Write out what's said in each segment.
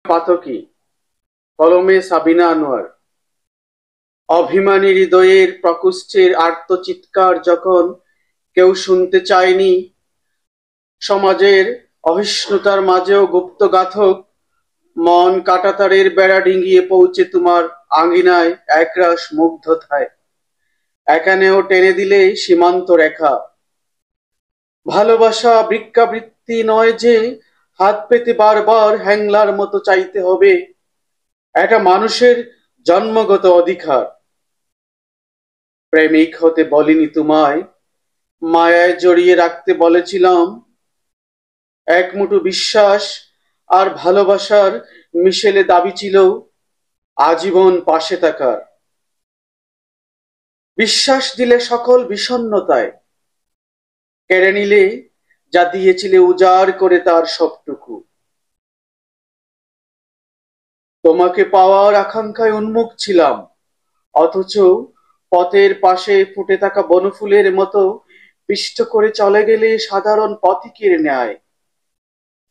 পাতকী, কলমে সাবিনা আনোয়ার। অভিমানী হৃদয়ের প্রকোষ্ঠের আর্তচিৎকার যখন কেউ শুনতে চায়নি, সমাজের অহিষ্ণুতার মাঝেও গুপ্তগাথক মন কাঁটাতারের বেড়া ডিঙিয়ে পৌঁছে তোমার আঙিনায় একরাশ মুগ্ধতায় এখানেও টেনে দিলে সীমান্ত রেখা। ভালোবাসা ভিক্ষাবৃত্তি নয় যে হাত পেতে বারবার হ্যাংলার মতো চাইতে হবে, এটা মানুষের জন্মগত অধিকার। প্রেমিক হতে বলিনি তোমায়, মায়ায় জড়িয়ে রাখতে বলেছিলাম। এক মুঠো বিশ্বাস আর ভালোবাসার মিশেলে দাবি ছিল আজীবন পাশে থাকার। বিশ্বাস দিলে সকল বিষণ্ণতায়, কেড়ে নিলে যা দিয়েছিলে উজাড় করে তার সবটুকু। তোমাকে পাওয়ার আকাঙ্ক্ষায় উন্মুখ ছিলাম, অথচ পথের পাশে ফুটে থাকা বনফুলের মতো পিষ্ট করে চলে গেলে সাধারণ পথিকের ন্যায়।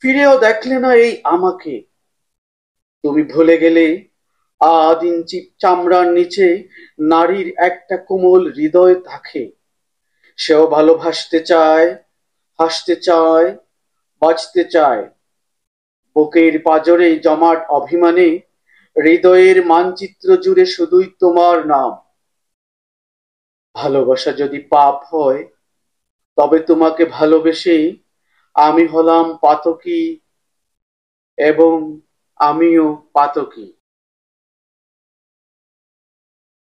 ফিরেও দেখলে না এই আমাকে। তুমি ভুলে গেলে ৮ ইঞ্চি চামড়ার নিচে নারীর একটা কোমল হৃদয় থাকে। সেও ভালোবাসতে চায়, হাসতে চায়, বাঁচতে চায়। বুকের পাঁজরে জমাট অভিমানে হৃদয়ের মানচিত্র জুড়ে শুধুই তোমার নাম। ভালোবাসা যদি পাপ হয়, তবে তোমাকে ভালোবেসে আমি হলাম পাতকী, এবং আমিও পাতকী।